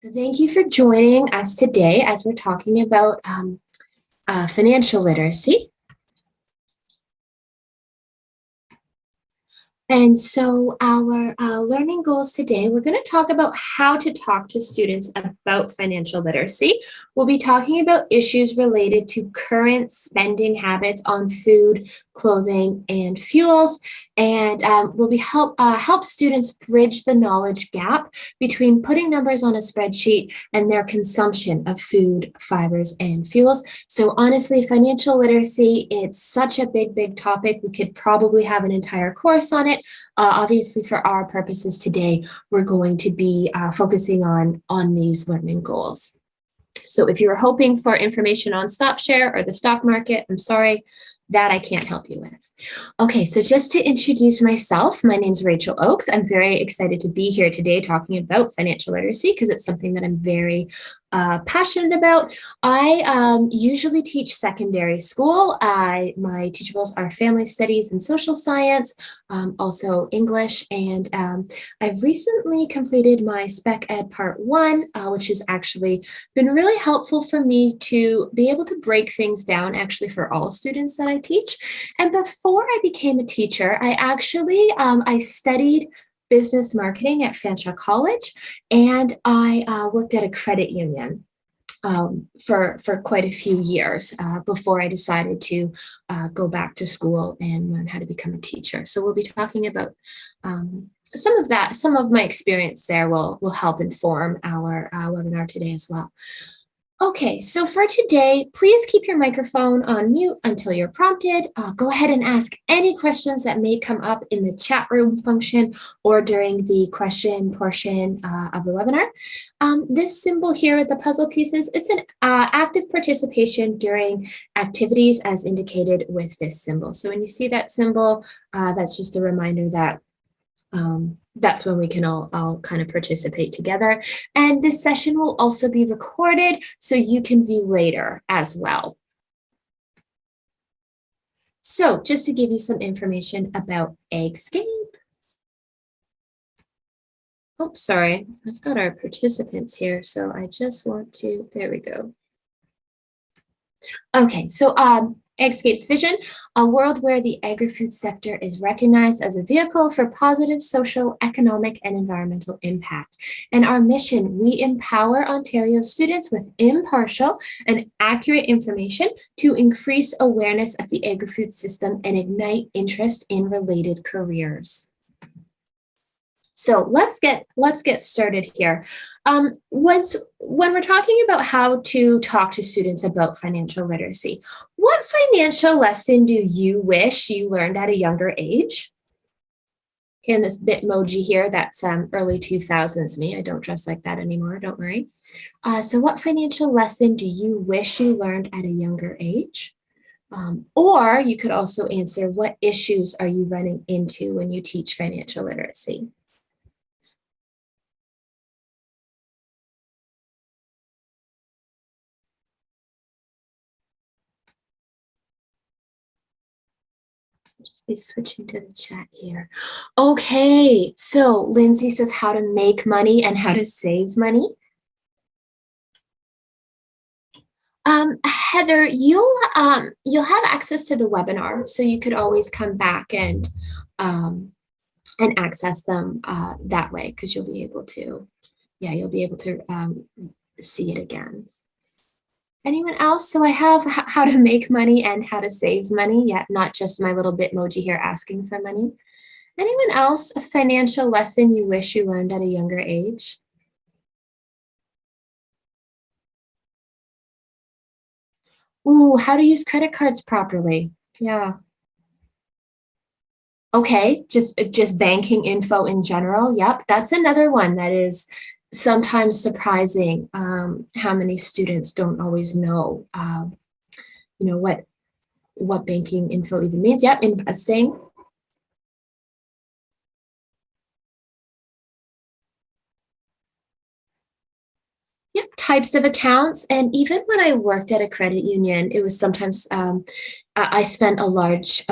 So thank you for joining us today as we're talking about financial literacy. And so our learning goals today, we're going to talk about how to talk to students about financial literacy. We'll be talking about issues related to current spending habits on food, clothing, and fuels. And we'll be help students bridge the knowledge gap between putting numbers on a spreadsheet and their consumption of food, fibers, and fuels. So honestly, financial literacy, it's such a big topic. We could probably have an entire course on it. Obviously, for our purposes today, we're going to be focusing on these learning goals. So if you're hoping for information on StopShare or the stock market, I'm sorry, that I can't help you with. Okay, so just to introduce myself, my name's Rachel Oakes. I'm very excited to be here today talking about financial literacy because it's something that I'm very passionate about. I usually teach secondary school. My teachables are family studies and social science, also English, and I've recently completed my Spec Ed Part 1, which has actually been really helpful for me to be able to break things down actually for all students that I teach. And before I became a teacher, I actually I studied business marketing at Fanshawe College, and I worked at a credit union for quite a few years before I decided to go back to school and learn how to become a teacher. So we'll be talking about some of that. Some of my experience there will help inform our webinar today as well. Okay, so for today, please keep your microphone on mute until you're prompted. Go ahead and ask any questions that may come up in the chat room function or during the question portion of the webinar. This symbol here, the puzzle pieces, it's an active participation during activities as indicated with this symbol. So when you see that symbol, that's just a reminder that that's when we can all kind of participate together. And this session will also be recorded so you can view later as well. So just to give you some information about Eggscape. Oops, sorry, I've got our participants here, so I just want to, there we go. Okay, so Eggscape's vision, a world where the agri-food sector is recognized as a vehicle for positive social, economic, and environmental impact. And our mission, we empower Ontario students with impartial and accurate information to increase awareness of the agri-food system and ignite interest in related careers. So let's get started here. When we're talking about how to talk to students about financial literacy, what financial lesson do you wish you learned at a younger age? Okay, and this Bitmoji here, that's early 2000s me. I don't dress like that anymore, don't worry. So what financial lesson do you wish you learned at a younger age? Or you could also answer, what issues are you running into when you teach financial literacy? So just be switching to the chat here. Okay, so Lindsay says how to make money and how to save money. Heather, you'll have access to the webinar, so you could always come back and access them that way, because you'll be able to, you'll be able to see it again. Anyone else? So I have how to make money and how to save money, yet not just my little Bitmoji here asking for money. Anyone else, a financial lesson you wish you learned at a younger age? Ooh, how to use credit cards properly. Yeah. Okay, just banking info in general. Yep, that's another one that is sometimes surprising, how many students don't always know, what banking info even means. Yep, investing. Yep, types of accounts. And even when I worked at a credit union, it was sometimes I spent a large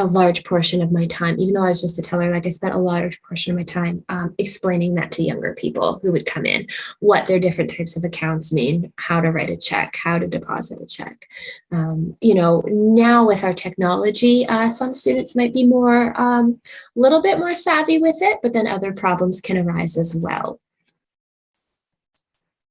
portion of my time, even though I was just a teller, like I spent a large portion of my time explaining that to younger people who would come in, what their different types of accounts mean, how to write a check, how to deposit a check. Now with our technology, some students might be more, a little bit more savvy with it, but then other problems can arise as well.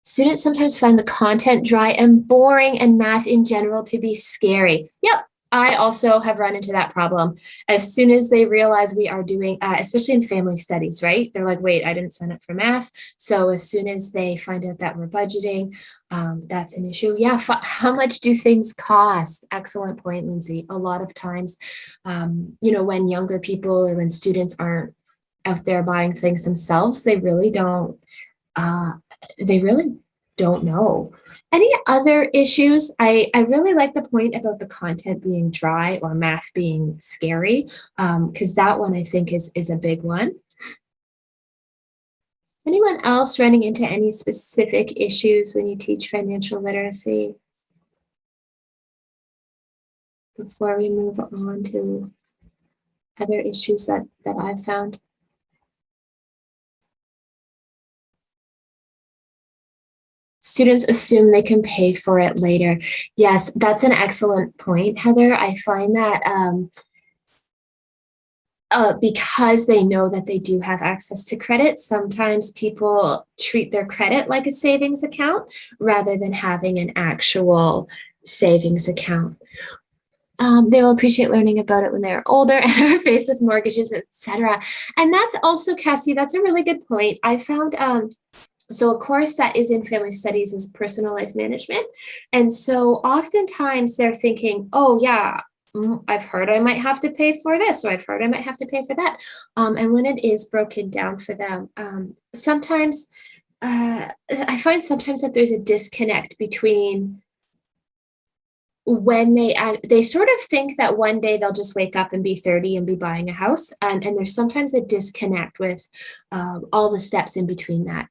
Students sometimes find the content dry and boring and math in general to be scary. Yep, I also have run into that problem. As soon as they realize we are doing, especially in family studies, right? They're like, wait, I didn't sign up for math. So as soon as they find out that we're budgeting, that's an issue. Yeah, how much do things cost? Excellent point, Lindsay. A lot of times, when younger people or when students aren't out there buying things themselves, they really don't know. Any other issues? I really like the point about the content being dry or math being scary, because that one I think is a big one. Anyone else running into any specific issues when you teach financial literacy? Before we move on to other issues that I've found. Students assume they can pay for it later. Yes, that's an excellent point, Heather. I find that because they know that they do have access to credit, sometimes people treat their credit like a savings account rather than having an actual savings account. They will appreciate learning about it when they're older and are faced with mortgages, etc. And that's also, Cassie, that's a really good point. I found so a course that is in family studies is personal life management. And so oftentimes they're thinking, oh yeah, I've heard I might have to pay for this, or I've heard I might have to pay for that. And when it is broken down for them, sometimes I find sometimes that there's a disconnect between when they sort of think that one day they'll just wake up and be 30 and be buying a house. And there's sometimes a disconnect with all the steps in between that.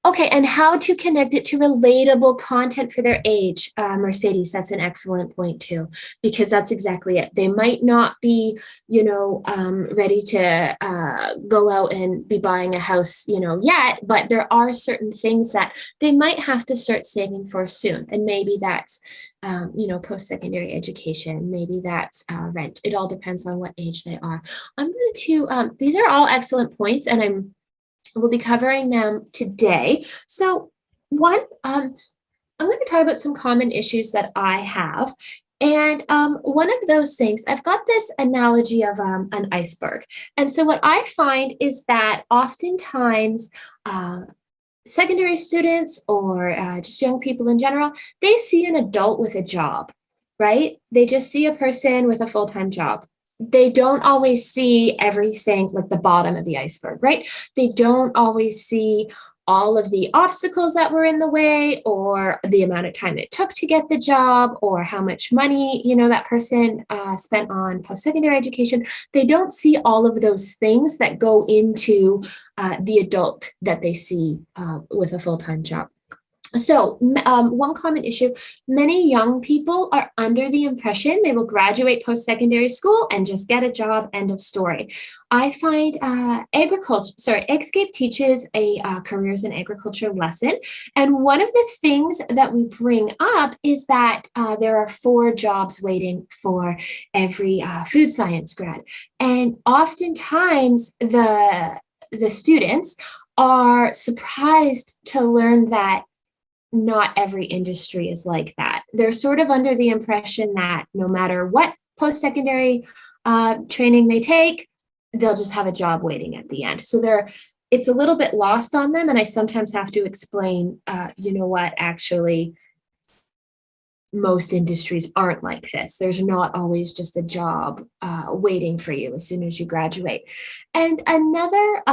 Okay, and how to connect it to relatable content for their age. Mercedes, that's an excellent point too, because that's exactly it. They might not be, ready to go out and be buying a house, yet, but there are certain things that they might have to start saving for soon. And maybe that's, post-secondary education, maybe that's rent. It all depends on what age they are. I'm going to, these are all excellent points, and we'll be covering them today. So one, I'm going to talk about some common issues that I have. And one of those things, I've got this analogy of an iceberg. And so what I find is that oftentimes secondary students or just young people in general, they see an adult with a job, right? They just see a person with a full-time job. They don't always see everything, like the bottom of the iceberg, right? They don't always see all of the obstacles that were in the way, or the amount of time it took to get the job, or how much money, that person spent on post-secondary education. They don't see all of those things that go into the adult that they see with a full-time job. So one common issue, many young people are under the impression they will graduate post-secondary school and just get a job, end of story. I find Eggscape teaches a careers in agriculture lesson. And one of the things that we bring up is that there are 4 jobs waiting for every food science grad. And oftentimes the students are surprised to learn that not every industry is like that. They're sort of under the impression that no matter what post-secondary training they take, they'll just have a job waiting at the end. So it's a little bit lost on them. And I sometimes have to explain, actually, most industries aren't like this. There's not always just a job waiting for you as soon as you graduate. And another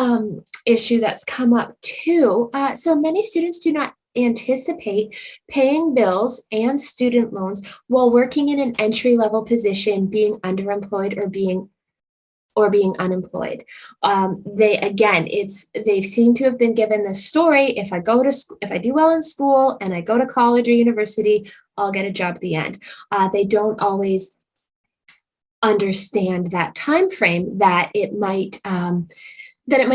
issue that's come up too, so many students do not anticipate paying bills and student loans while working in an entry-level position, being underemployed or being unemployed. They seem to have been given this story: if I do well in school and I go to college or university, I'll get a job at the end. They don't always understand that time frame that it might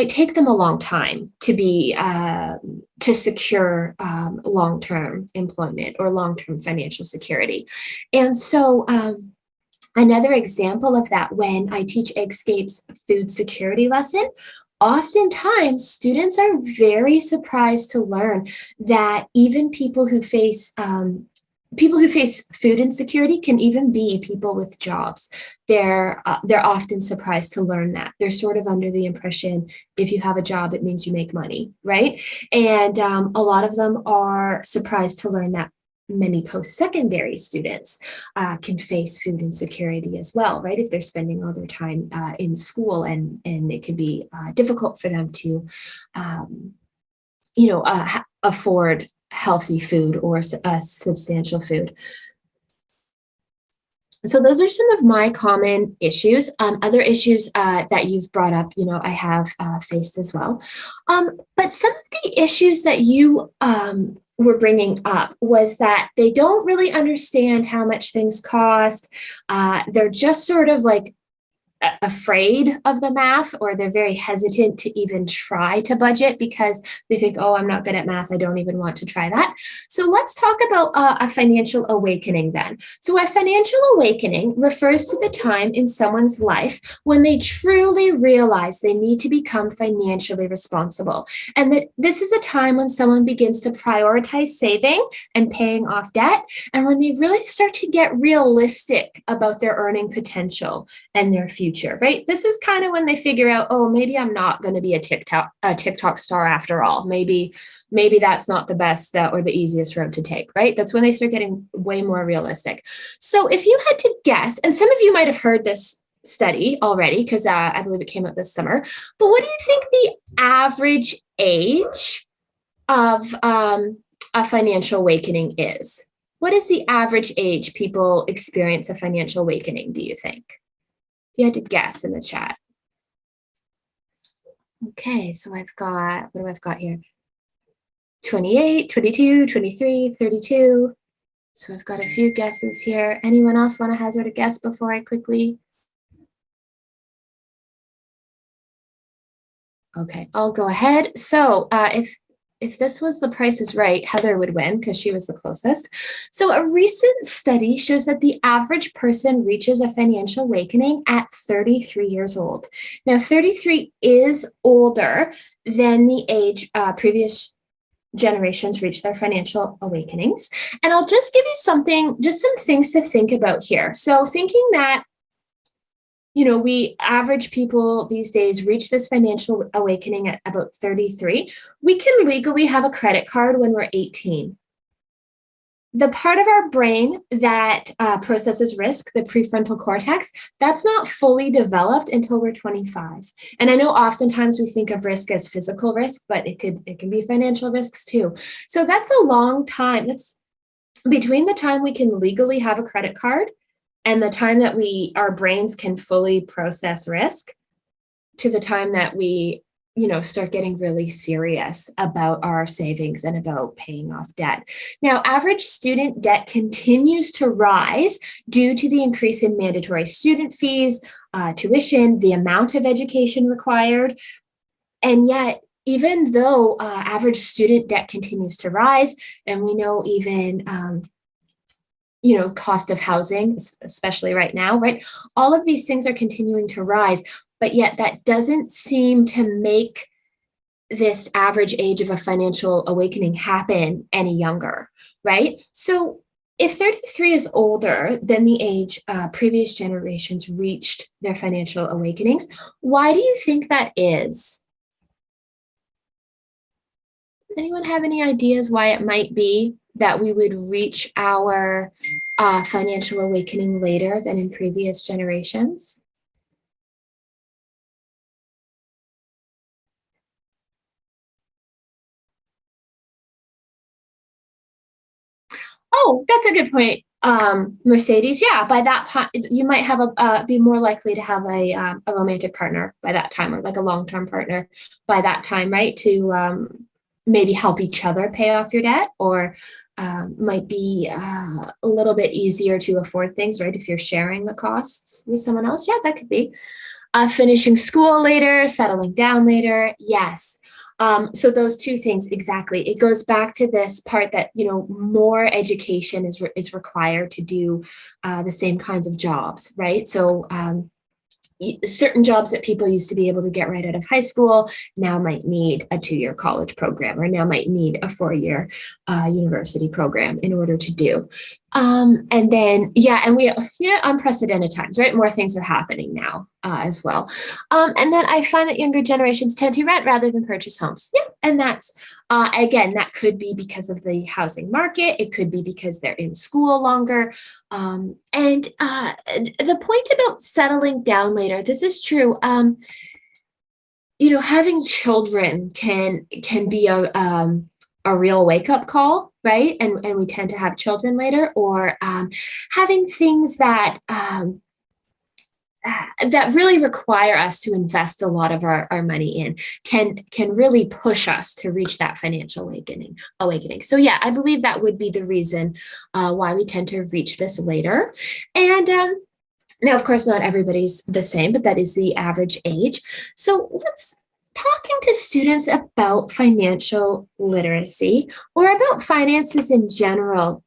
take them a long time to secure long-term employment or long-term financial security. And so another example of that, when I teach Eggscape's food security lesson, oftentimes students are very surprised to learn that even people who face food insecurity can even be people with jobs. They're often surprised to learn that. They're sort of under the impression if you have a job, it means you make money, right? And a lot of them are surprised to learn that many post-secondary students can face food insecurity as well, right? If they're spending all their time in school, and it can be difficult for them to, afford healthy food or substantial food. So those are some of my common issues. Other issues that you've brought up, I have faced as well. But some of the issues that you were bringing up was that they don't really understand how much things cost. They're just sort of like afraid of the math, or they're very hesitant to even try to budget because they think, oh, I'm not good at math, I don't even want to try that. So let's talk about a financial awakening then. So a financial awakening refers to the time in someone's life when they truly realize they need to become financially responsible, and that this is a time when someone begins to prioritize saving and paying off debt, and when they really start to get realistic about their earning potential and their future, right? This is kind of when they figure out, oh, maybe I'm not going to be a TikTok star after all. Maybe that's not the best or the easiest road to take, right? That's when they start getting way more realistic. So if you had to guess, and some of you might have heard this study already because I believe it came out this summer, but what do you think the average age of a financial awakening is? What is the average age people experience a financial awakening, do you think? If you had to guess in the chat. Okay, so what do I've got here? 28, 22, 23, 32. So I've got a few guesses here. Anyone else want to hazard a guess before I quickly? Okay, I'll go ahead. So if this was The Price is Right, Heather would win because she was the closest. So a recent study shows that the average person reaches a financial awakening at 33 years old. Now, 33 is older than the age previous generations reach their financial awakenings. And I'll just give you some things to think about here. So thinking that we average people these days reach this financial awakening at about 33. We can legally have a credit card when we're 18. The part of our brain that processes risk, the prefrontal cortex, that's not fully developed until we're 25. And I know oftentimes we think of risk as physical risk, but it can be financial risks too. So that's a long time. That's between the time we can legally have a credit card and the time that our brains can fully process risk to the time that we, start getting really serious about our savings and about paying off debt. Now, average student debt continues to rise due to the increase in mandatory student fees, tuition, the amount of education required. And yet, even though average student debt continues to rise, and we know even cost of housing, especially right now, right? All of these things are continuing to rise, but yet that doesn't seem to make this average age of a financial awakening happen any younger, right? So if 33 is older than the age previous generations reached their financial awakenings, why do you think that is? Anyone have any ideas why it might be that we would reach our financial awakening later than in previous generations? Oh, that's a good point. Mercedes, yeah, by that point, you might have be more likely to have a romantic partner by that time, or like a long-term partner by that time, right? To maybe help each other pay off your debt, or might be a little bit easier to afford things, right? If you're sharing the costs with someone else, yeah, that could be. Finishing school later, settling down later, yes. So those two things, exactly. It goes back to this part that, more education is required to do the same kinds of jobs, right? So certain jobs that people used to be able to get right out of high school now might need a 2-year college program, or now might need a 4-year university program in order to do. And then, and we, unprecedented times, right? More things are happening now as well. And then I find that younger generations tend to rent rather than purchase homes. Yeah. And that's, again, that could be because of the housing market. It could be because they're in school longer. And the point about settling down later, this is true. Having children can be a real wake-up call, right? And we tend to have children later, or having things that that really require us to invest a lot of our money in can really push us to reach that financial awakening. So yeah, I believe that would be the reason why we tend to reach this later. And now, of course, not everybody's the same, but that is the average age. So let's talking to students about financial literacy, or about finances in general.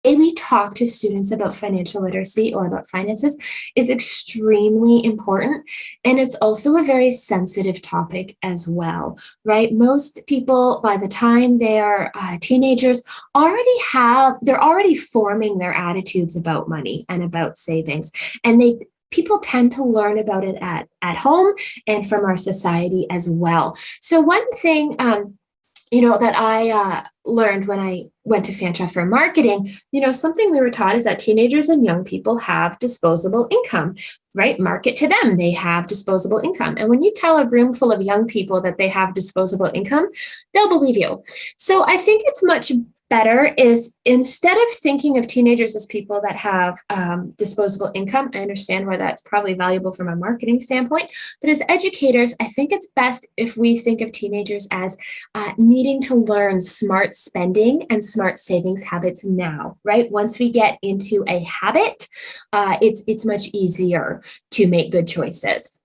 And we talk to students about financial literacy or about finances is extremely important. And it's also a very sensitive topic as well, right? Most people, by the time they are teenagers, they're already forming their attitudes about money and about savings. And people tend to learn about it at home and from our society as well. So one thing, that I learned when I went to Fantra for marketing, something we were taught is that teenagers and young people have disposable income, right? Market to them, they have disposable income. And when you tell a room full of young people that they have disposable income, they'll believe you. So I think it's much better is, instead of thinking of teenagers as people that have disposable income, I understand why that's probably valuable from a marketing standpoint, but as educators, I think it's best if we think of teenagers as needing to learn smart spending and smart savings habits now, right? Once we get into a habit, it's much easier to make good choices.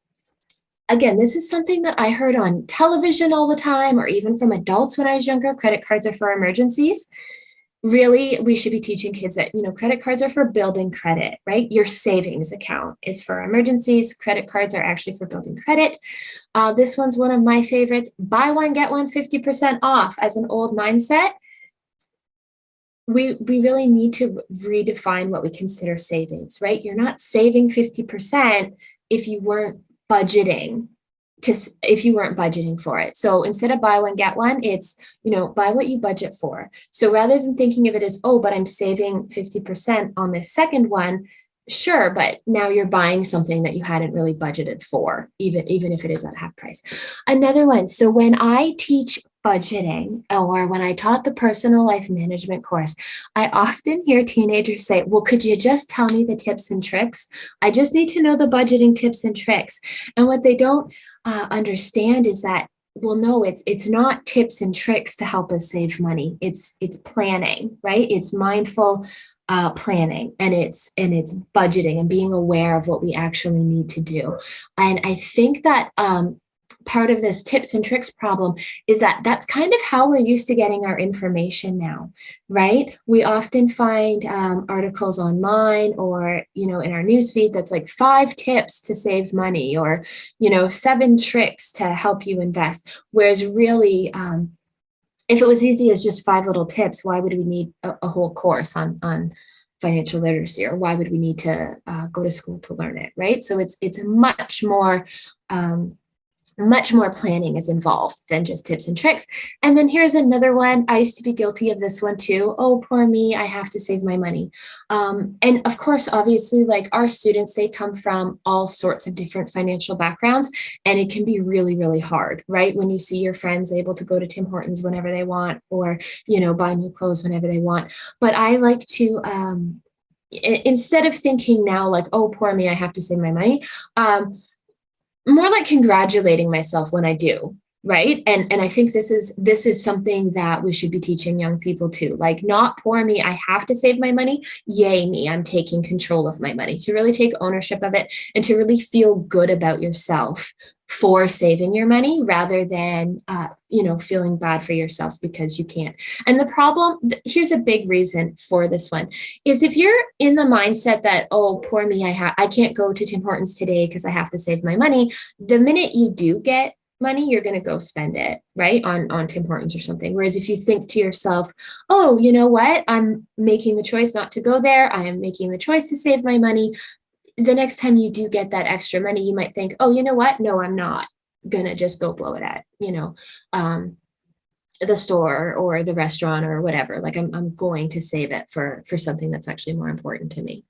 Again, this is something that I heard on television all the time, or even from adults when I was younger. Credit cards are for emergencies. Really, we should be teaching kids that, credit cards are for building credit, right? Your savings account is for emergencies. Credit cards are actually for building credit. This one's one of my favorites. Buy one, get one 50% off as an old mindset. We really need to redefine what we consider savings, right? You're not saving 50% if you weren't budgeting for it. So instead of buy one, get one, it's, buy what you budget for. So rather than thinking of it as, but I'm saving 50% on this second one, sure, but now you're buying something that you hadn't really budgeted for, even if it is at half price. Another one. So when I teach budgeting, or when I taught the personal life management course, I often hear teenagers say, well, could you just tell me the tips and tricks? I just need to know the budgeting tips and tricks. And what they don't understand is that, well, no, it's not tips and tricks to help us save money. It's planning, right? It's mindful planning, and it's budgeting and being aware of what we actually need to do. And I think that part of this tips and tricks problem is that that's kind of how we're used to getting our information now, right? We often find articles online, or, in our newsfeed that's like 5 tips to save money, or, 7 tricks to help you invest. Whereas really, if it was easy as just 5 little tips, why would we need a whole course on financial literacy, or why would we need to go to school to learn it, right? So it's much more planning is involved than just tips and tricks. And then here's another one. I used to be guilty of this one too. Oh, poor me, I have to save my money. And of course, obviously, like our students, they come from all sorts of different financial backgrounds, and it can be really, really hard, right? When you see your friends able to go to Tim Hortons whenever they want, or, buy new clothes whenever they want. But I like to, instead of thinking now like, oh, poor me, I have to save my money, more like congratulating myself when I do, right? And I think this is something that we should be teaching young people too. Like, not poor me, I have to save my money. Yay me, I'm taking control of my money. To really take ownership of it and to really feel good about yourself for saving your money, rather than feeling bad for yourself because you can't. And the problem, here's a big reason for this one, is if you're in the mindset that, oh, poor me, I can't go to Tim Hortons today because I have to save my money. The minute you do get money, you're going to go spend it, right, on Tim Hortons or something. Whereas if you think to yourself, oh, you know what, I'm making the choice not to go there, I am making the choice to save my money, the next time you do get that extra money, you might think, oh, you know what, no, I'm not gonna just go blow it at the store or the restaurant or whatever. Like, I'm going to save it for something that's actually more important to me.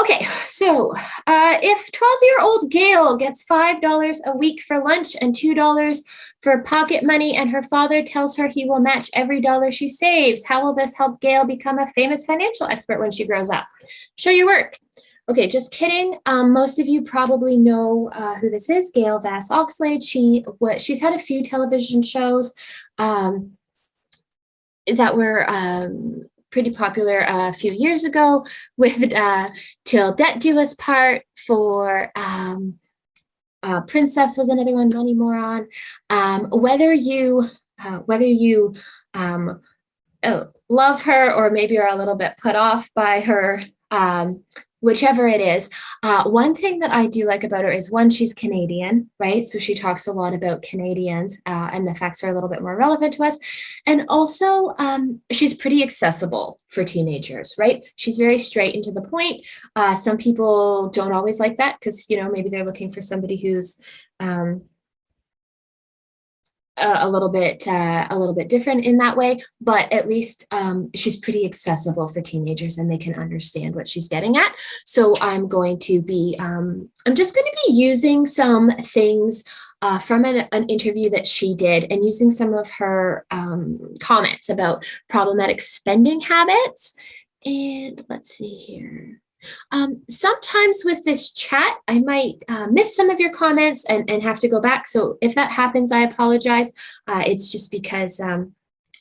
Okay, so if 12-year-old Gail gets $5 a week for lunch and $2 for pocket money, and her father tells her he will match every dollar she saves, how will this help Gail become a famous financial expert when she grows up? Show your work. Okay, just kidding. Most of you probably know who this is, Gail Vass-Oxlade. She's had a few television shows that were pretty popular a few years ago, with Till Death Do Us Part, for Princess was another one, Money Moron. Whether you love her or maybe are a little bit put off by her, whichever it is, one thing that I do like about her is, one, she's Canadian, right? So she talks a lot about Canadians, and the facts are a little bit more relevant to us. And also, she's pretty accessible for teenagers, right? She's very straight and to the point. Some people don't always like that because, maybe they're looking for somebody who's a little bit different in that way, but at least she's pretty accessible for teenagers and they can understand what she's getting at. So I'm just going to be using some things from an interview that she did, and using some of her comments about problematic spending habits. And let's see here. Sometimes with this chat, I might miss some of your comments and have to go back. So if that happens, I apologize. It's just because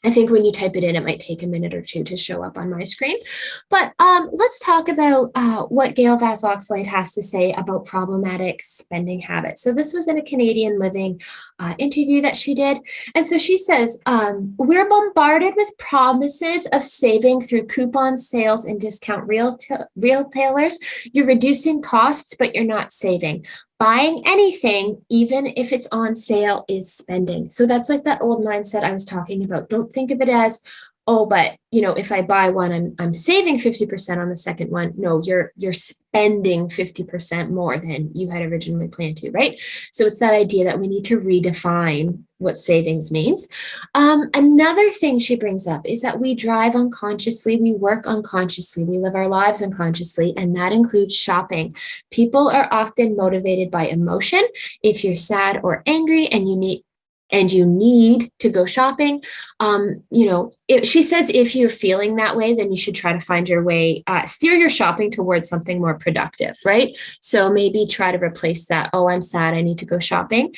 I think when you type it in, it might take a minute or two to show up on my screen. But let's talk about what Gail Vass-Oxlade has to say about problematic spending habits. So this was in a Canadian Living interview that she did. And so she says, we're bombarded with promises of saving through coupon sales and discount retailers. You're reducing costs, but you're not saving. Buying anything, even if it's on sale, is spending. So that's like that old mindset I was talking about. Don't think of it as, oh, but if I buy one, I'm saving 50% on the second one. No, you're spending 50% more than you had originally planned to, right? So it's that idea that we need to redefine what savings means. Another thing she brings up is that we drive unconsciously, we work unconsciously, we live our lives unconsciously, and that includes shopping. People are often motivated by emotion. If you're sad or angry and you need to go shopping, she says if you're feeling that way, then you should try to find your way, steer your shopping towards something more productive, right? So maybe try to replace that, oh, I'm sad, I need to go shopping.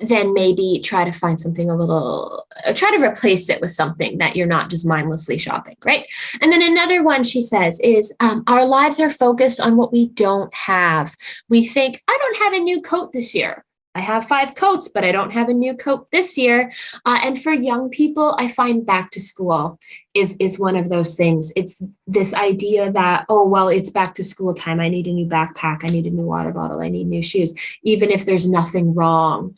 Then maybe try to find something try to replace it with something that you're not just mindlessly shopping, right? And then another one she says is, our lives are focused on what we don't have. We think, I don't have a new coat this year. I have 5 coats, but I don't have a new coat this year. And for young people, I find back to school is one of those things. It's this idea that, oh, well, it's back to school time. I need a new backpack. I need a new water bottle. I need new shoes, even if there's nothing wrong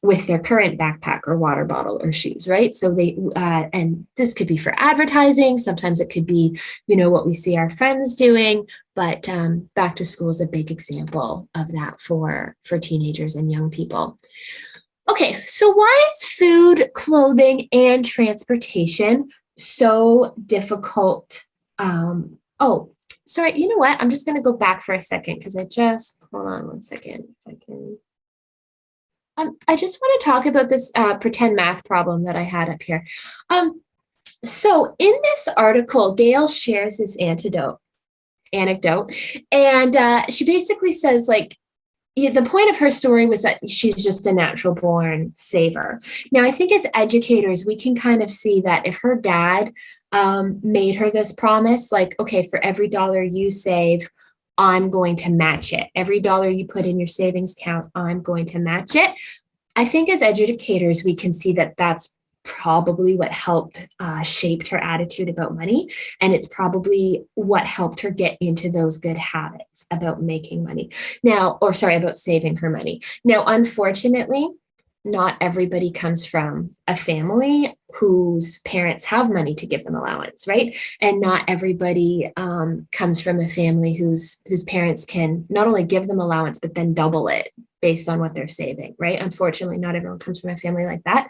with their current backpack or water bottle or shoes, right? So and this could be for advertising. Sometimes it could be, what we see our friends doing, but back to school is a big example of that for teenagers and young people. Okay, so why is food, clothing, and transportation so difficult? Oh, sorry, you know what? I'm just going to go back for a second because hold on one second. If I can. I just want to talk about this pretend math problem that I had up here. So in this article, Gail shares this antidote. anecdote. And she basically says, like, the point of her story was that she's just a natural born saver. Now, I think as educators, we can kind of see that if her dad made her this promise, like, okay, for every dollar you save, I'm going to match it. Every dollar you put in your savings account, I'm going to match it. I think as educators, we can see that that's probably what helped shaped her attitude about money. And it's probably what helped her get into those good habits about making money now, or sorry, about saving her money. Now, unfortunately, not everybody comes from a family whose parents have money to give them allowance, right? And not everybody comes from a family whose parents can not only give them allowance, but then double it based on what they're saving, right? Unfortunately, not everyone comes from a family like that.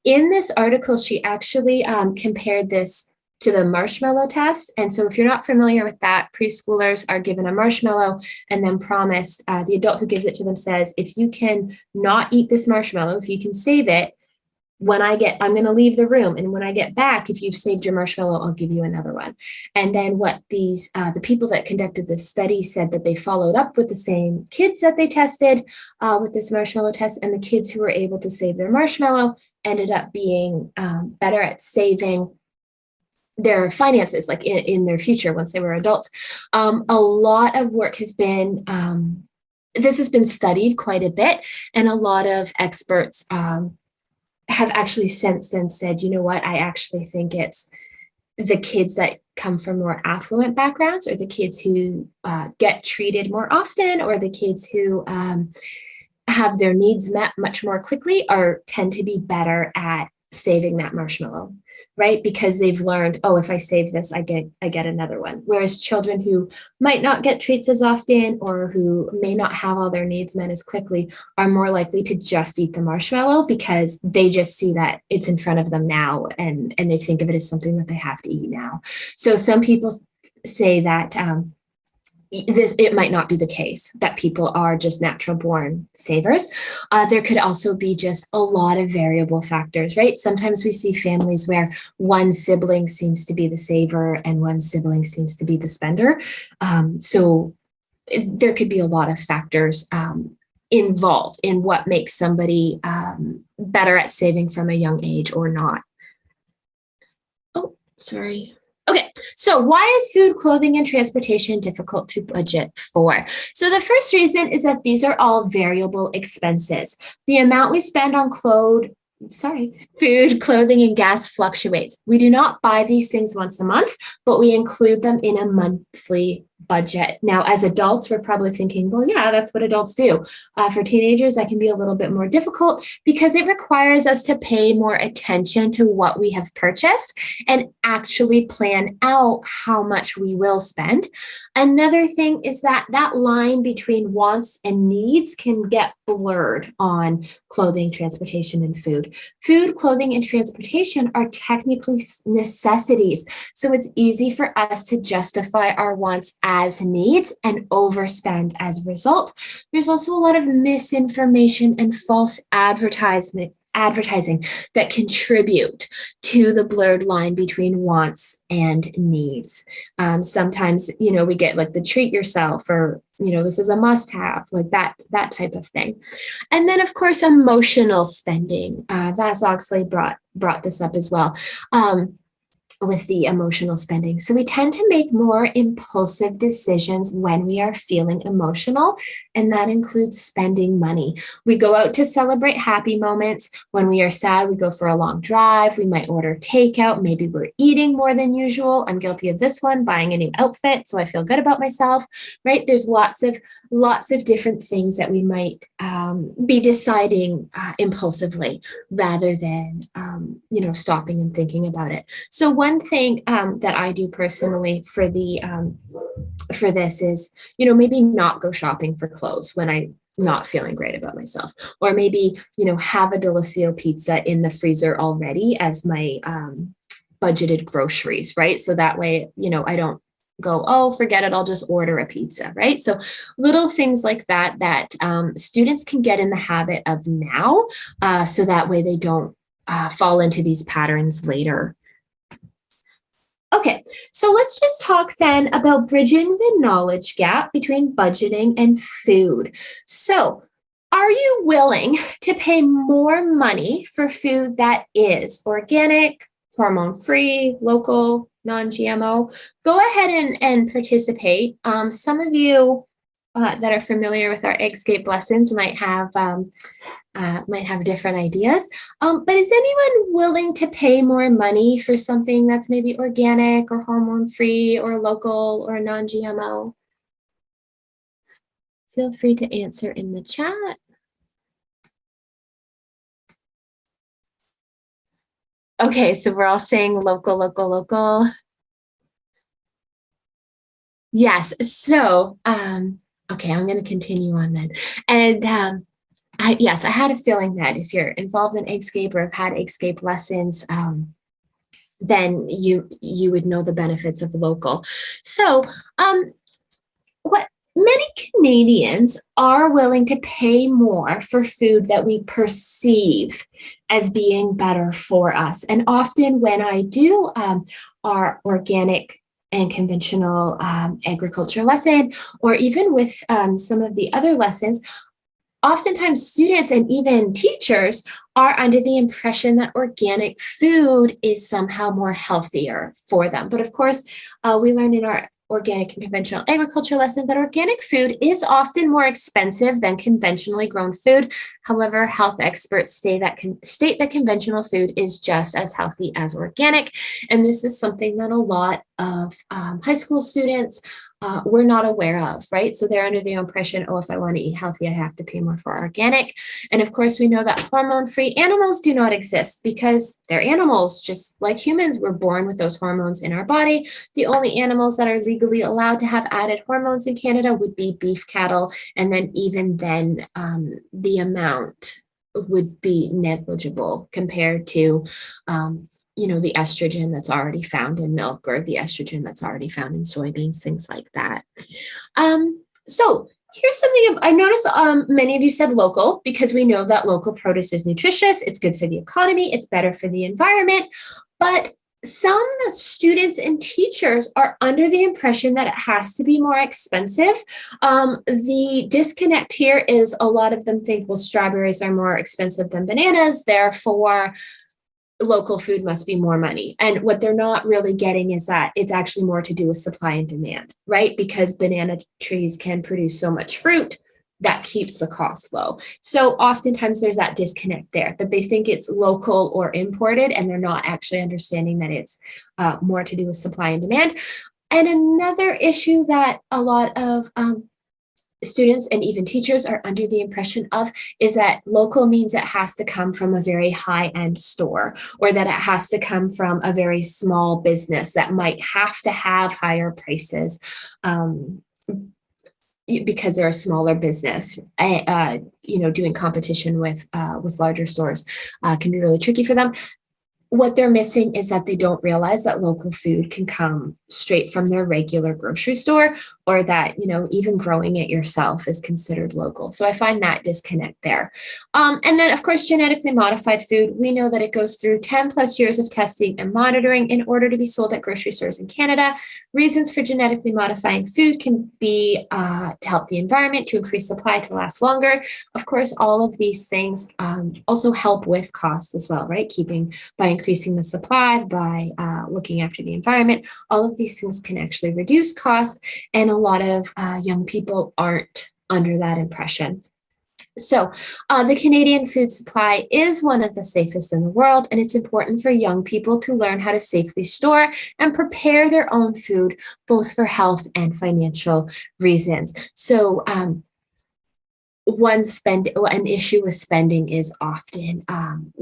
In this article, she actually compared this to the marshmallow test. And so if you're not familiar with that, preschoolers are given a marshmallow and then promised, the adult who gives it to them says, if you can not eat this marshmallow, if you can save it, I'm going to leave the room. And when I get back, if you've saved your marshmallow, I'll give you another one. And then what the people that conducted this study said that they followed up with the same kids that they tested with this marshmallow test, and the kids who were able to save their marshmallow ended up being better at saving their finances, like in their future once they were adults. A lot of work has been, this has been studied quite a bit, and a lot of experts have actually since then said, you know what, I actually think it's the kids that come from more affluent backgrounds, or the kids who get treated more often, or the kids who have their needs met much more quickly, tend to be better at saving that marshmallow, right? Because they've learned, oh, if I save this, I get another one. Whereas children who might not get treats as often, or who may not have all their needs met as quickly, are more likely to just eat the marshmallow because they just see that it's in front of them now, and they think of it as something that they have to eat now. So some people say that it might not be the case, that people are just natural born savers. There could also be just a lot of variable factors, right? Sometimes we see families where one sibling seems to be the saver and one sibling seems to be the spender. So there could be a lot of factors involved in what makes somebody better at saving from a young age or not. Oh, sorry. Okay, so why is food, clothing, and transportation difficult to budget for? So the first reason is that these are all variable expenses. The amount we spend on food, clothing, and gas fluctuates. We do not buy these things once a month, but we include them in a monthly budget. Now, as adults, we're probably thinking, well, yeah, that's what adults do. For teenagers, that can be a little bit more difficult because it requires us to pay more attention to what we have purchased and actually plan out how much we will spend. Another thing is that line between wants and needs can get blurred on clothing, transportation, and food. Food, clothing, and transportation are technically necessities, so it's easy for us to justify our wants as needs and overspend as a result. There's also a lot of misinformation and false advertising that contribute to the blurred line between wants and needs. Sometimes, we get like the treat yourself, or, this is a must-have, like that type of thing. And then, of course, emotional spending. Vas Oxley brought this up as well. With the emotional spending. So we tend to make more impulsive decisions when we are feeling emotional, and that includes spending money. We go out to celebrate happy moments. When we are sad, we go for a long drive. We might order takeout. Maybe we're eating more than usual. I'm guilty of this one, buying a new outfit so I feel good about myself, right? There's lots of different things that we might be deciding impulsively rather than, stopping and thinking about it. So one thing that I do personally for this is, maybe not go shopping for clothes when I'm not feeling great about myself, or maybe, have a Delissio pizza in the freezer already as my budgeted groceries, right? So that way, I don't go, oh, forget it, I'll just order a pizza, right? So little things like that students can get in the habit of now, so that way they don't fall into these patterns later. Okay, so let's just talk then about bridging the knowledge gap between budgeting and food. So, are you willing to pay more money for food that is organic, hormone free, local, non GMO? Go ahead and participate. Some of you that are familiar with our Eggscape lessons might have different ideas. But is anyone willing to pay more money for something that's maybe organic or hormone free or local or non GMO? Feel free to answer in the chat. Okay, so we're all saying local, local, local. Yes, so, okay, I'm going to continue on then. And yes, I had a feeling that if you're involved in Eggscape or have had Eggscape lessons, then you would know the benefits of local. So, what many Canadians are willing to pay more for food that we perceive as being better for us. And often when I do our organic and conventional agriculture lesson, or even with some of the other lessons, oftentimes students and even teachers are under the impression that organic food is somehow more healthier for them. But of course, we learned in our organic and conventional agriculture lesson that organic food is often more expensive than conventionally grown food. However, health experts state that conventional food is just as healthy as organic. And this is something that a lot of high school students we're not aware of, right? So they're under the impression, oh, if I want to eat healthy, I have to pay more for organic. And of course, we know that hormone-free animals do not exist because they're animals, just like humans. We're born with those hormones in our body. The only animals that are legally allowed to have added hormones in Canada would be beef cattle. And then even then, the amount would be negligible compared to the estrogen that's already found in milk or the estrogen that's already found in soybeans, things like that. So here's something I noticed many of you said local because we know that local produce is nutritious, it's good for the economy, it's better for the environment, but some students and teachers are under the impression that it has to be more expensive. The disconnect here is a lot of them think, well, strawberries are more expensive than bananas, therefore local food must be more money. And what they're not really getting is that it's actually more to do with supply and demand, right? Because banana trees can produce so much fruit that keeps the cost low. So oftentimes there's that disconnect there, that they think it's local or imported, and they're not actually understanding that it's more to do with supply and demand. And another issue that a lot of students and even teachers are under the impression of is that local means it has to come from a very high-end store, or that it has to come from a very small business that might have to have higher prices because they're a smaller business. Doing competition with larger stores can be really tricky for them. What they're missing is that they don't realize that local food can come straight from their regular grocery store, or that, even growing it yourself is considered local. So I find that disconnect there. And then, of course, genetically modified food, we know that it goes through 10 plus years of testing and monitoring in order to be sold at grocery stores in Canada. Reasons for genetically modifying food can be to help the environment, to increase supply, to last longer. Of course, all of these things also help with cost as well, right? By increasing the supply, by looking after the environment, all of these things can actually reduce cost, and a lot of young people aren't under that impression. So the Canadian food supply is one of the safest in the world, and it's important for young people to learn how to safely store and prepare their own food, both for health and financial reasons. So an issue with spending is often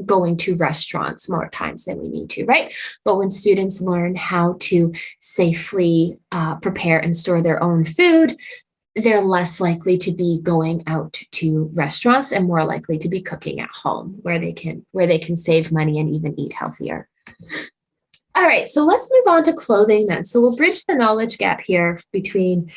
going to restaurants more times than we need to, right? But when students learn how to safely prepare and store their own food, they're less likely to be going out to restaurants and more likely to be cooking at home, where they can save money and even eat healthier. All right, so let's move on to clothing then. So we'll bridge the knowledge gap here between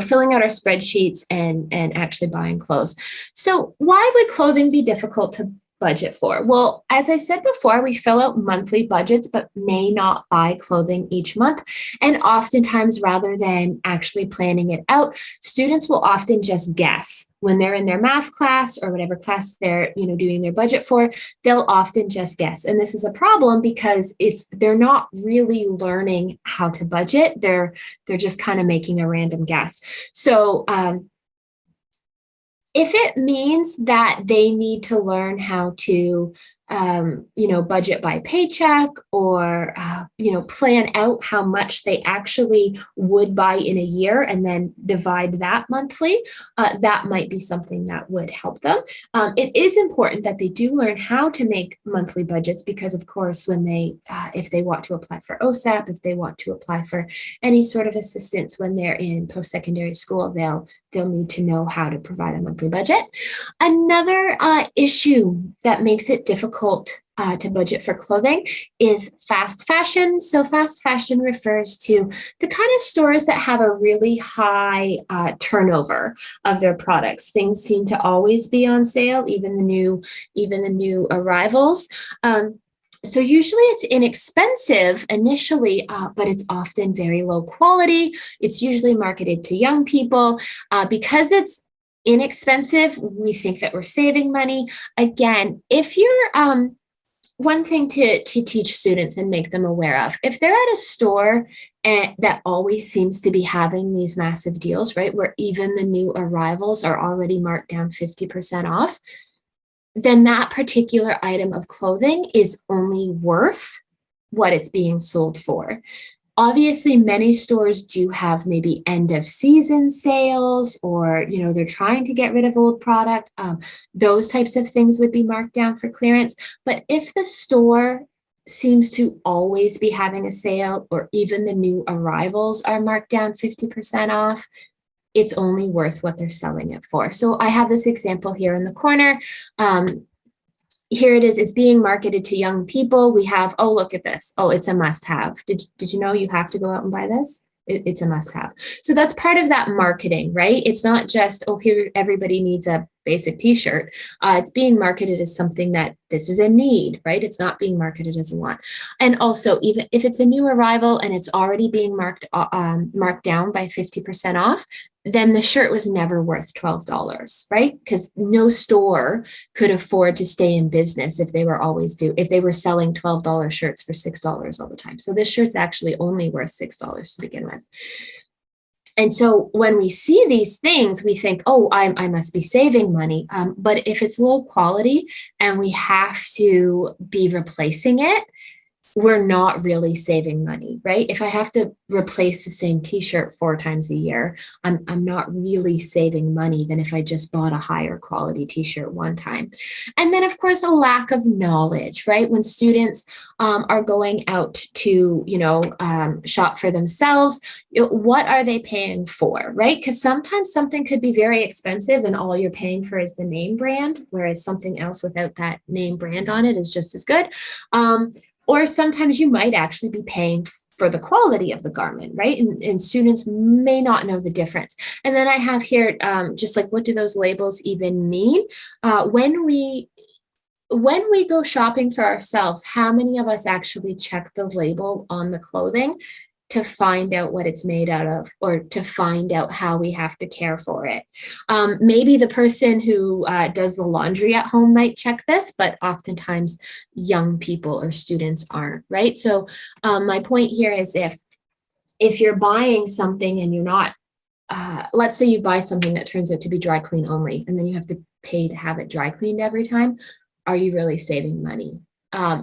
filling out our spreadsheets and actually buying clothes. So why would clothing be difficult to budget for? Well, as I said before, we fill out monthly budgets, but may not buy clothing each month. And oftentimes, rather than actually planning it out, students will often just guess. When they're in their math class or whatever class they're, doing their budget for, they'll often just guess. And this is a problem because they're not really learning how to budget. They're just kind of making a random guess. So if it means that they need to learn how to, budget by paycheck or, plan out how much they actually would buy in a year and then divide that monthly, that might be something that would help them. It is important that they do learn how to make monthly budgets because, of course, when if they want to apply for OSAP, if they want to apply for any sort of assistance when they're in post-secondary school, they'll need to know how to provide a monthly budget. Another issue that makes it difficult to budget for clothing is fast fashion. So fast fashion refers to the kind of stores that have a really high turnover of their products. Things seem to always be on sale, even the new arrivals. So usually it's inexpensive initially, but it's often very low quality. It's usually marketed to young people. Because it's inexpensive, we think that we're saving money. Again, if you're one thing to teach students and make them aware of, if they're at a store that always seems to be having these massive deals, right, where even the new arrivals are already marked down 50% off, then that particular item of clothing is only worth what it's being sold for. Obviously, many stores do have maybe end of season sales or, they're trying to get rid of old product. Those types of things would be marked down for clearance. But if the store seems to always be having a sale or even the new arrivals are marked down 50% off, it's only worth what they're selling it for. So I have this example here in the corner. Here it is. It's being marketed to young people. We have, oh, look at this. Oh, it's a must-have. Did you know you have to go out and buy this? It's a must-have. So that's part of that marketing, right? It's not just, oh, here everybody needs a basic t-shirt. It's being marketed as something that this is a need, right? It's not being marketed as a want. And also, even if it's a new arrival and it's already being marked down by 50% off, then the shirt was never worth $12, right? Because no store could afford to stay in business if they were selling $12 shirts for $6 all the time. So this shirt's actually only worth $6 to begin with. And so when we see these things, we think, oh, I must be saving money. But if it's low quality and we have to be replacing it, we're not really saving money, right? If I have to replace the same t-shirt 4 times a year, I'm not really saving money than if I just bought a higher quality t-shirt one time. And then, of course, a lack of knowledge, right? When students are going out to, shop for themselves, what are they paying for, right? Because sometimes something could be very expensive and all you're paying for is the name brand, whereas something else without that name brand on it is just as good. Or sometimes you might actually be paying for the quality of the garment, right? And students may not know the difference. And then I have here, just like, what do those labels even mean? When we go shopping for ourselves, how many of us actually check the label on the clothing to find out what it's made out of or to find out how we have to care for it? Maybe the person who does the laundry at home might check this, but oftentimes young people or students aren't, right? So my point here is if you're buying something and you're not, let's say you buy something that turns out to be dry clean only, and then you have to pay to have it dry cleaned every time, are you really saving money?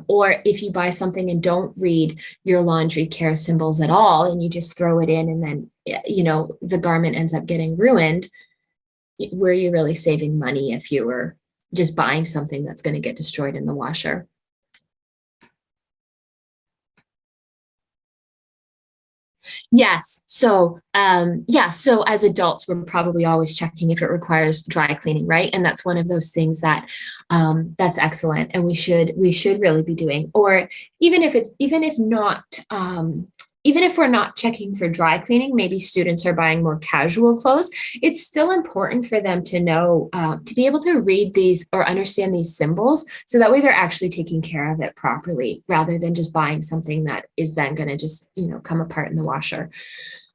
Or if you buy something and don't read your laundry care symbols at all, and you just throw it in and then, the garment ends up getting ruined, were you really saving money if you were just buying something that's going to get destroyed in the washer? Yes. So, so as adults, we're probably always checking if it requires dry cleaning, right? And that's one of those things that that's excellent, and we should really be doing. Or even if not even if we're not checking for dry cleaning, maybe students are buying more casual clothes, it's still important for them to know, to be able to read these or understand these symbols, so that way they're actually taking care of it properly, rather than just buying something that is then going to just, come apart in the washer.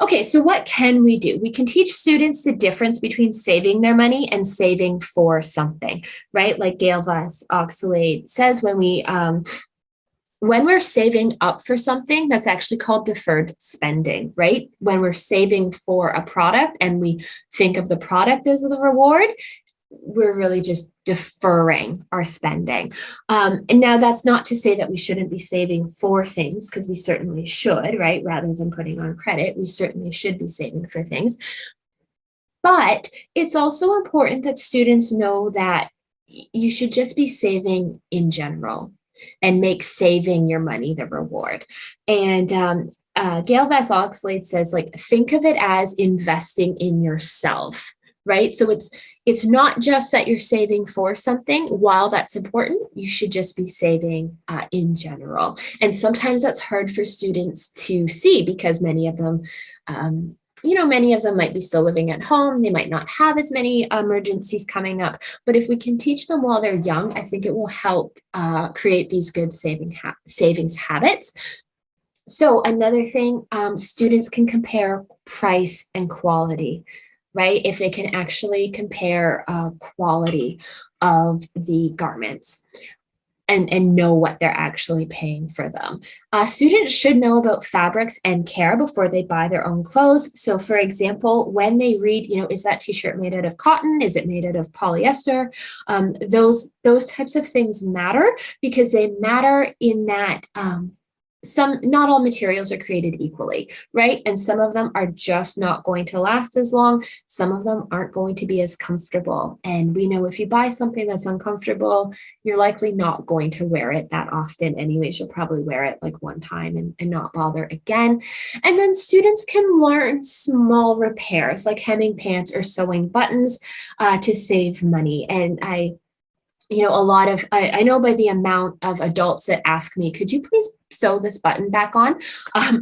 Okay, so what can we do? We can teach students the difference between saving their money and saving for something, right? Like Gail Vess Oxalate says, when we're saving up for something, that's actually called deferred spending, right? When we're saving for a product and we think of the product as the reward, we're really just deferring our spending. And now that's not to say that we shouldn't be saving for things, because we certainly should, right? Rather than putting on credit, we certainly should be saving for things. But it's also important that students know that you should just be saving in general and make saving your money the reward. And Gail Vess Oxlade says, think of it as investing in yourself, right? So it's not just that you're saving for something. While that's important, you should just be saving in general. And sometimes that's hard for students to see, because many of them might be still living at home. They might not have as many emergencies coming up. But if we can teach them while they're young, I think it will help create these good savings habits. So another thing, students can compare price and quality, right? If they can actually compare quality of the garments and know what they're actually paying for them. Students should know about fabrics and care before they buy their own clothes. So for example, when they read, is that t-shirt made out of cotton? Is it made out of polyester? Those types of things matter, because they matter in that not all materials are created equally, right? And some of them are just not going to last as long. Some of them aren't going to be as comfortable. And we know if you buy something that's uncomfortable, you're likely not going to wear it that often anyways. You'll probably wear it one time and not bother again. And then students can learn small repairs like hemming pants or sewing buttons to save money. And I know by the amount of adults that ask me, could you please sew this button back on?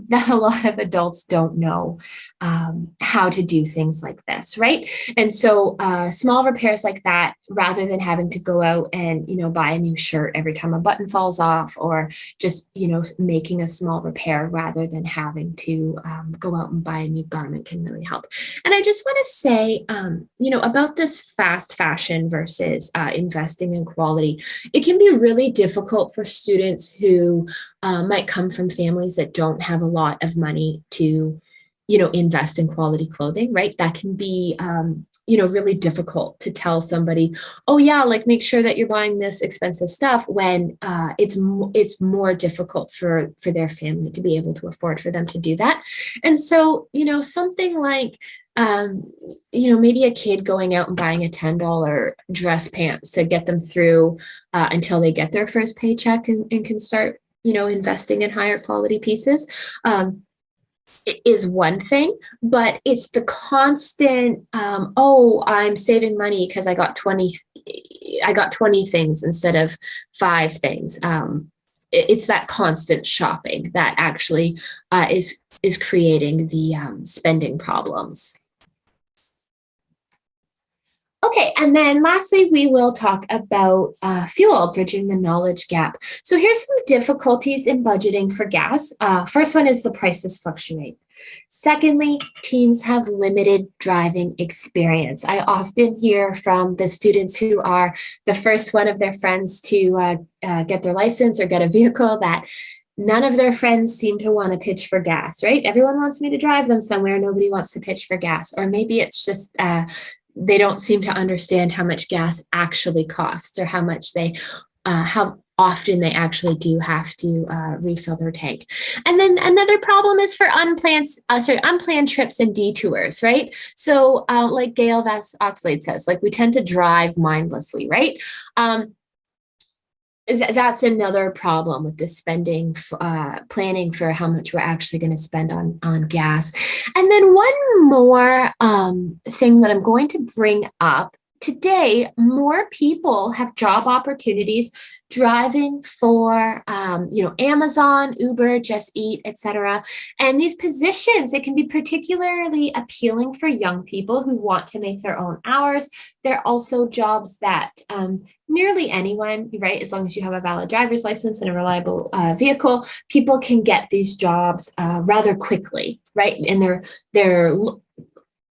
That a lot of adults don't know how to do things like this, right? And so small repairs like that, rather than having to go out and, buy a new shirt every time a button falls off, or just, making a small repair rather than having to go out and buy a new garment, can really help. And I just want to say, about this fast fashion versus investing in quality, it can be really difficult for students who might come from families that don't have a lot of money to, invest in quality clothing, right? That can be, really difficult to tell somebody, oh yeah, make sure that you're buying this expensive stuff, when it's more difficult for their family to be able to afford for them to do that. And so, something like, maybe a kid going out and buying a $10 dress pants to get them through until they get their first paycheck and can start, investing in higher quality pieces. Is one thing, but it's the constant, I'm saving money because I got 20 things instead of 5 things. It's that constant shopping that actually is creating the spending problems. Okay, and then lastly, we will talk about fuel, bridging the knowledge gap. So here's some difficulties in budgeting for gas. First one is the prices fluctuate. Secondly, teens have limited driving experience. I often hear from the students who are the first one of their friends to get their license or get a vehicle that none of their friends seem to want to pitch for gas, right? Everyone wants me to drive them somewhere. Nobody wants to pitch for gas. Or maybe it's just they don't seem to understand how much gas actually costs, or how often they actually do have to refill their tank. And then another problem is for unplanned trips and detours, right? So like Gail Vess Oxlade says, we tend to drive mindlessly, right? That's another problem with the spending, planning for how much we're actually going to spend on gas. And then one more thing that I'm going to bring up today, more people have job opportunities driving for, Amazon, Uber, Just Eat, etc. And these positions, it can be particularly appealing for young people who want to make their own hours. They're also jobs that nearly anyone, right, as long as you have a valid driver's license and a reliable vehicle, people can get these jobs rather quickly, right? And they're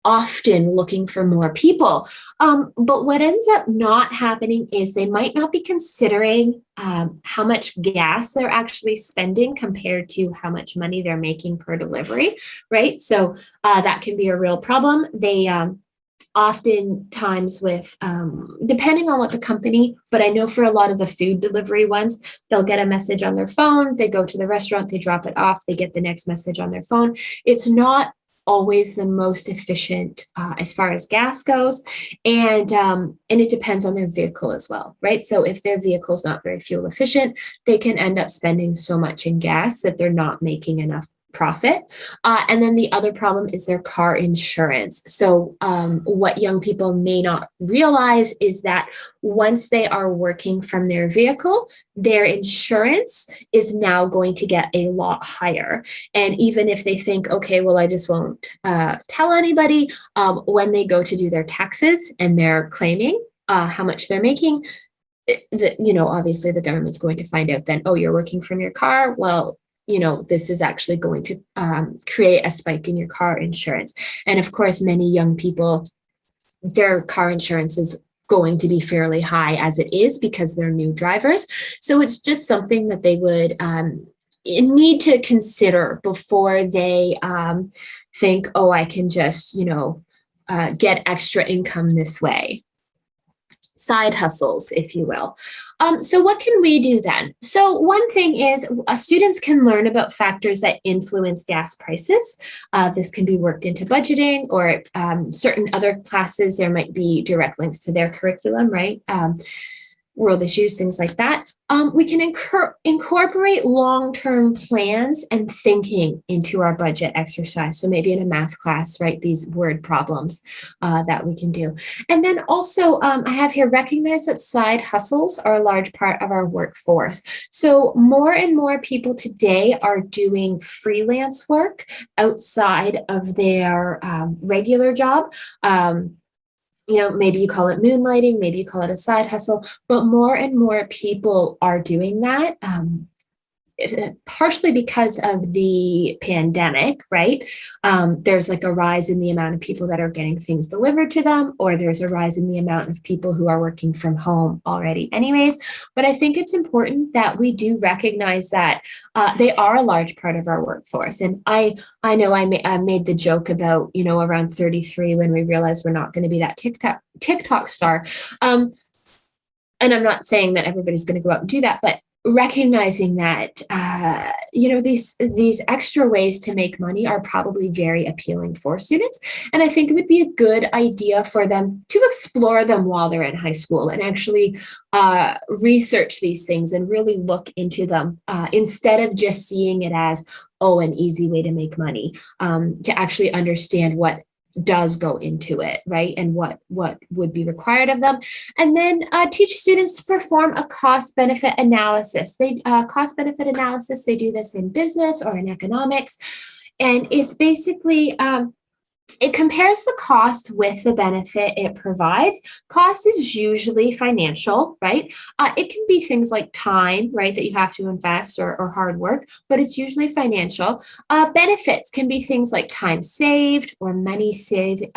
often looking for more people. But what ends up not happening is they might not be considering how much gas they're actually spending compared to how much money they're making per delivery, right? So that can be a real problem. They oftentimes with, depending on what the company, but I know for a lot of the food delivery ones, they'll get a message on their phone, they go to the restaurant, they drop it off, they get the next message on their phone. It's not always the most efficient as far as gas goes, and it depends on their vehicle as well, right? So if their vehicle is not very fuel efficient, they can end up spending so much in gas that they're not making enough profit. And then the other problem is their car insurance. So what young people may not realize is that once they are working from their vehicle, their insurance is now going to get a lot higher. And even if they think, okay, well, I just won't tell anybody, when they go to do their taxes and they're claiming how much they're making, obviously the government's going to find out then, oh, you're working from your car. Well, this is actually going to create a spike in your car insurance. And of course, many young people, their car insurance is going to be fairly high as it is because they're new drivers. So it's just something that they would need to consider before they think, oh, I can just, get extra income this way. Side hustles, if you will. So what can we do then? So one thing is students can learn about factors that influence gas prices. This can be worked into budgeting, or certain other classes, there might be direct links to their curriculum, right? World issues, things like that. We can incorporate long-term plans and thinking into our budget exercise. So maybe in a math class, right, these word problems that we can do. And then also I have here, recognize that side hustles are a large part of our workforce. So more and more people today are doing freelance work outside of their regular job. Maybe you call it moonlighting, maybe you call it a side hustle, but more and more people are doing that, partially because of the pandemic, right? There's like a rise in the amount of people that are getting things delivered to them, or there's a rise in the amount of people who are working from home already anyways. But I think it's important that we do recognize that they are a large part of our workforce. And I know I made the joke about, around 33 when we realized we're not going to be that TikTok star. And I'm not saying that everybody's going to go out and do that, but recognizing that these extra ways to make money are probably very appealing for students. And I think it would be a good idea for them to explore them while they're in high school and actually research these things and really look into them instead of just seeing it as, oh, an easy way to make money, to actually understand what does go into it, right? And what would be required of them. And then teach students to perform a cost-benefit analysis. They do this in business or in economics. And it's basically, it compares the cost with the benefit it provides. Cost is usually financial, right? It can be things like time, right, that you have to invest or hard work, but it's usually financial. Benefits can be things like time saved or money saved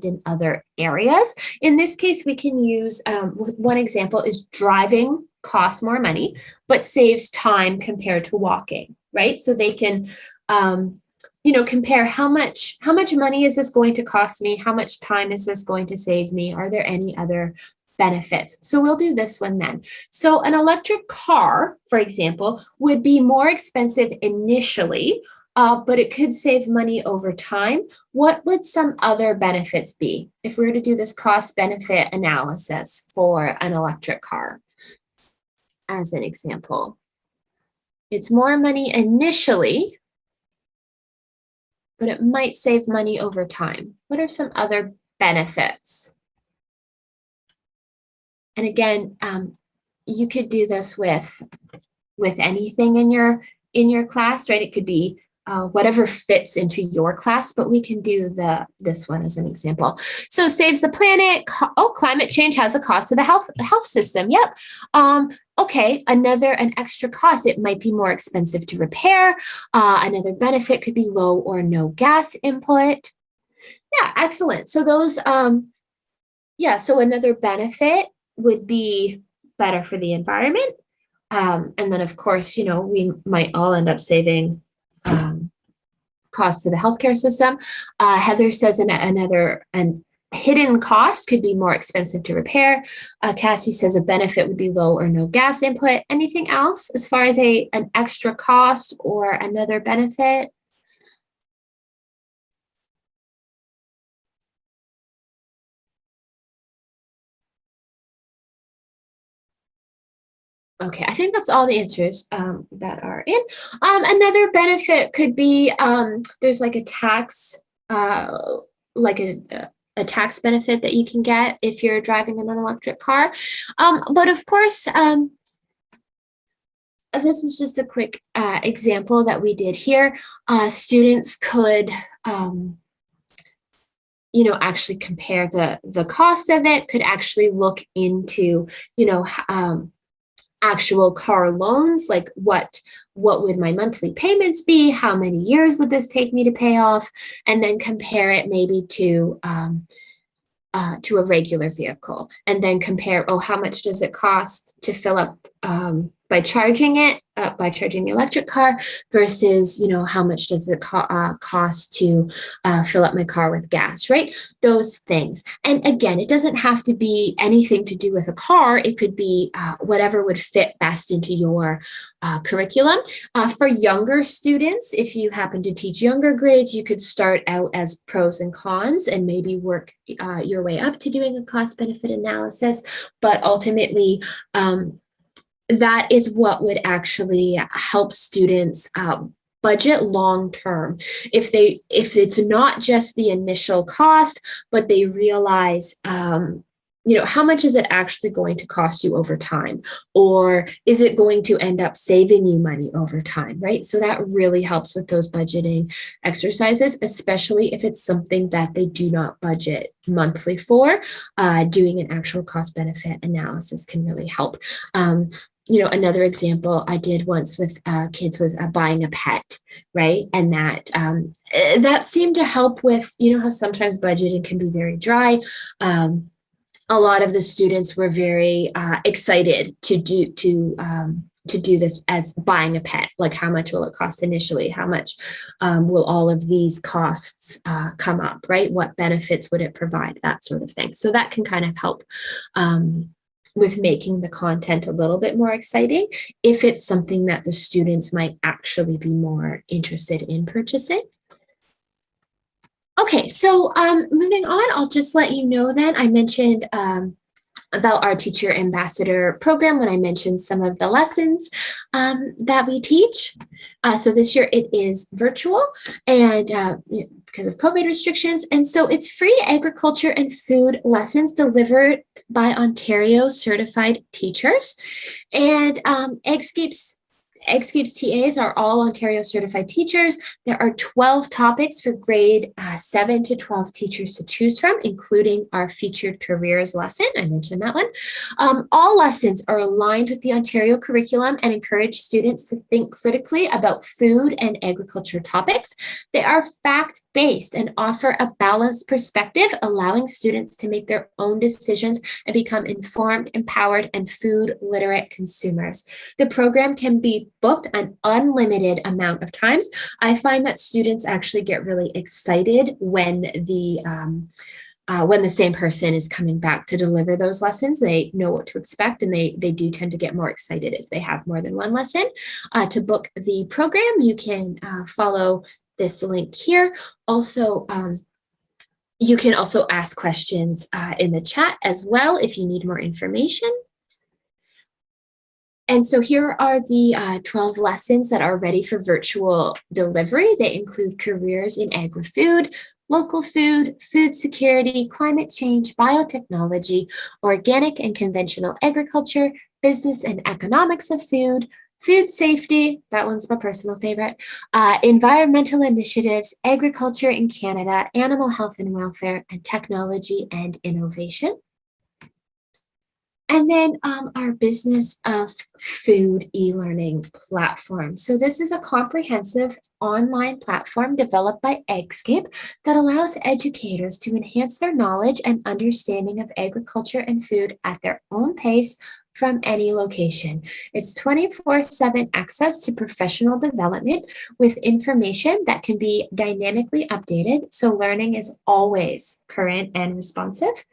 in other areas. In this case, we can use, one example is driving costs more money, but saves time compared to walking, right? So they can, compare how much money is this going to cost me? How much time is this going to save me? Are there any other benefits? So we'll do this one then. So an electric car, for example, would be more expensive initially, but it could save money over time. What would some other benefits be if we were to do this cost-benefit analysis for an electric car, as an example? It's more money initially, but it might save money over time. What are some other benefits? And again, you could do this with anything in your class, right? It could be whatever fits into your class, but we can do this one as an example. So saves the planet. Climate change has a cost to the health system. Yep. Okay, an extra cost. It might be more expensive to repair. Another benefit could be low or no gas input. Yeah, excellent. So those, so another benefit would be better for the environment. And then, of course, we might all end up saving costs to the healthcare system. Heather says another hidden cost could be more expensive to repair. Cassie says a benefit would be low or no gas input. Anything else as far as an extra cost or another benefit? Okay, I think that's all the answers that are in. Another benefit could be there's like a tax, like a tax benefit that you can get if you're driving an electric car. But of course, this was just a quick example that we did here. Students could actually compare the cost of it, could actually look into, actual car loans, like what would my monthly payments be, how many years would this take me to pay off, and then compare it maybe to a regular vehicle, and then compare, how much does it cost to fill up by charging the electric car versus, how much does it cost to fill up my car with gas, right? Those things. And again, it doesn't have to be anything to do with a car. It could be whatever would fit best into your curriculum. For younger students, if you happen to teach younger grades, you could start out as pros and cons and maybe work your way up to doing a cost benefit analysis. But ultimately, that is what would actually help students budget long term. If it's not just the initial cost, but they realize, how much is it actually going to cost you over time? Or is it going to end up saving you money over time, right? So that really helps with those budgeting exercises, especially if it's something that they do not budget monthly for. Doing an actual cost benefit analysis can really help. Another example I did once with kids was buying a pet, right? And that seemed to help with, how sometimes budgeting can be very dry. A lot of the students were very excited to do this as buying a pet. Like, how much will it cost initially? How much will all of these costs come up, right? What benefits would it provide? That sort of thing. So that can kind of help with making the content a little bit more exciting if it's something that the students might actually be more interested in purchasing. Okay, so moving on, I'll just let you know then, I mentioned about our teacher ambassador program when I mentioned some of the lessons that we teach. So this year it is virtual and because of COVID restrictions. And so it's free agriculture and food lessons delivered by Ontario certified teachers. And Eggscape's TAs are all Ontario certified teachers. There are 12 topics for grade 7 to 12 teachers to choose from, including our featured careers lesson. I mentioned that one. All lessons are aligned with the Ontario curriculum and encourage students to think critically about food and agriculture topics. They are fact-based and offer a balanced perspective, allowing students to make their own decisions and become informed, empowered, and food literate consumers. The program can be booked an unlimited amount of times. I find that students actually get really excited when the same person is coming back to deliver those lessons. They know what to expect, and they do tend to get more excited if they have more than one lesson. To book the program, you can follow this link here. Also, you can also ask questions in the chat as well if you need more information. And so here are the 12 lessons that are ready for virtual delivery. They include careers in agri-food, local food, food security, climate change, biotechnology, organic and conventional agriculture, business and economics of food, food safety, that one's my personal favorite, environmental initiatives, agriculture in Canada, animal health and welfare, and technology and innovation. And then our business of food e-learning platform. So this is a comprehensive online platform developed by Eggscape that allows educators to enhance their knowledge and understanding of agriculture and food at their own pace from any location. It's 24/7 access to professional development with information that can be dynamically updated, so learning is always current and responsive.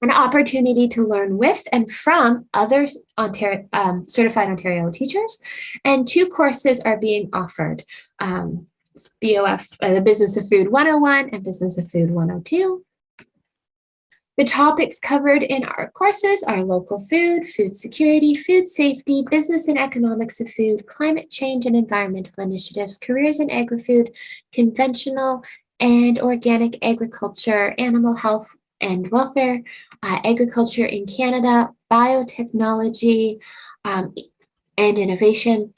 An opportunity to learn with and from other certified Ontario teachers. And 2 courses are being offered, BOF, the Business of Food 101 and Business of Food 102. The topics covered in our courses are local food, food security, food safety, business and economics of food, climate change and environmental initiatives, careers in agri-food, conventional and organic agriculture, animal health and welfare, agriculture in Canada, biotechnology and innovation.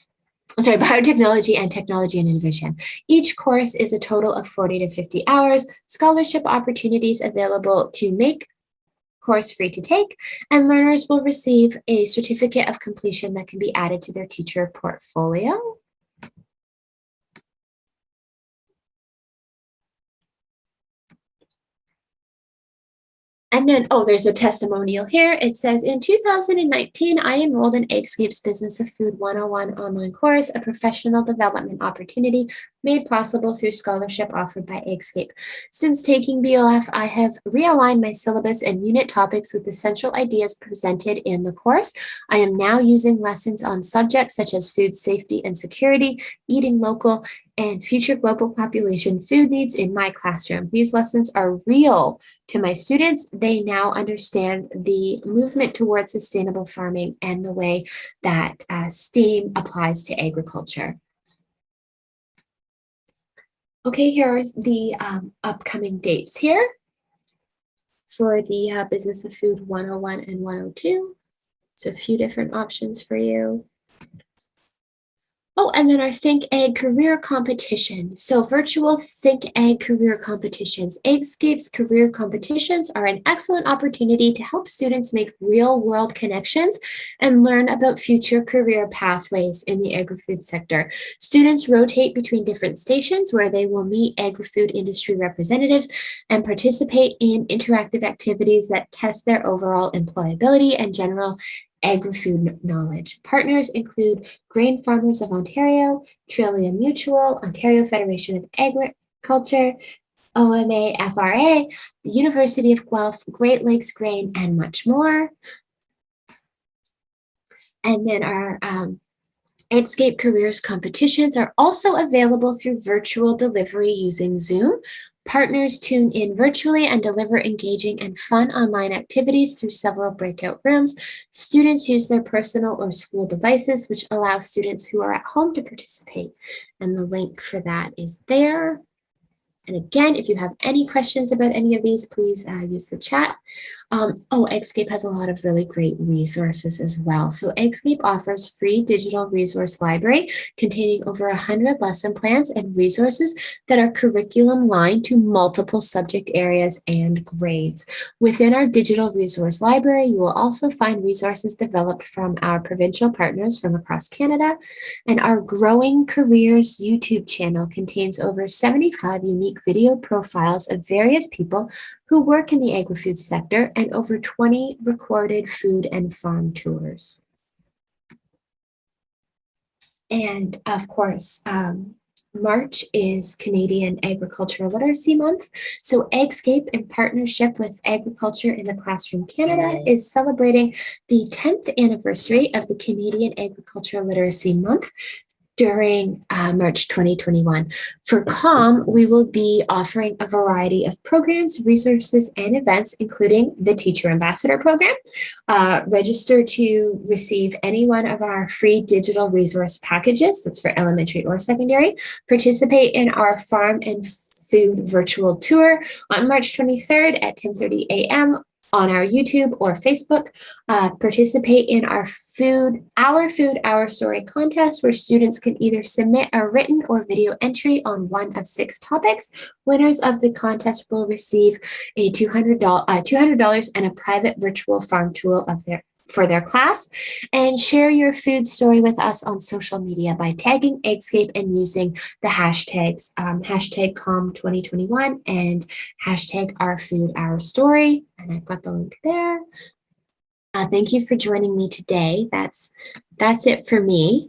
Sorry, biotechnology and technology and innovation. Each course is a total of 40 to 50 hours, scholarship opportunities available to make course free to take, and learners will receive a certificate of completion that can be added to their teacher portfolio. And then, there's a testimonial here. It says, in 2019, I enrolled in Eggscape's Business of Food 101 online course, a professional development opportunity made possible through scholarship offered by Eggscape. Since taking BOF, I have realigned my syllabus and unit topics with the central ideas presented in the course. I am now using lessons on subjects such as food safety and security, eating local, and future global population food needs in my classroom. These lessons are real to my students. They now understand the movement towards sustainable farming and the way that STEAM applies to agriculture. Okay, here's the upcoming dates here for the Business of Food 101 and 102. So a few different options for you. And then our Think Ag career competition. So virtual Think Ag career competitions. Eggscape's career competitions are an excellent opportunity to help students make real-world connections and learn about future career pathways in the agri-food sector. Students rotate between different stations where they will meet agri-food industry representatives and participate in interactive activities that test their overall employability and general agri-food knowledge. Partners include Grain Farmers of Ontario, Trillium Mutual, Ontario Federation of Agriculture, OMA FRA, the University of Guelph, Great Lakes Grain, and much more. And then our Eggscape Careers competitions are also available through virtual delivery using Zoom. Partners tune in virtually and deliver engaging and fun online activities through several breakout rooms. Students use their personal or school devices, which allow students who are at home to participate. And the link for that is there. And again, if you have any questions about any of these, please use the chat. Eggscape has a lot of really great resources as well. So Eggscape offers free digital resource library containing over 100 lesson plans and resources that are curriculum aligned to multiple subject areas and grades. Within our digital resource library, you will also find resources developed from our provincial partners from across Canada. And our Growing Careers YouTube channel contains over 75 unique video profiles of various people who work in the agri-food sector and over 20 recorded food and farm tours. And of course, March is Canadian Agricultural Literacy Month. So Eggscape, in partnership with Agriculture in the Classroom Canada, is celebrating the 10th anniversary of the Canadian Agricultural Literacy Month during March 2021. For COM, we will be offering a variety of programs, resources, and events, including the Teacher Ambassador Program. Register to receive any one of our free digital resource packages, that's for elementary or secondary. Participate in our farm and food virtual tour on March 23rd at 10:30 a.m. on our YouTube or Facebook. Participate in our Food, Our Story contest, where students can either submit a written or video entry on one of 6 topics. Winners of the contest will receive a $200 and a private virtual farm tour for their class. And share your food story with us on social media by tagging Eggscape and using the hashtags hashtag COM2021 and hashtag Our Food, Our Story. And I've got the link there. Thank you for joining me today. That's it for me.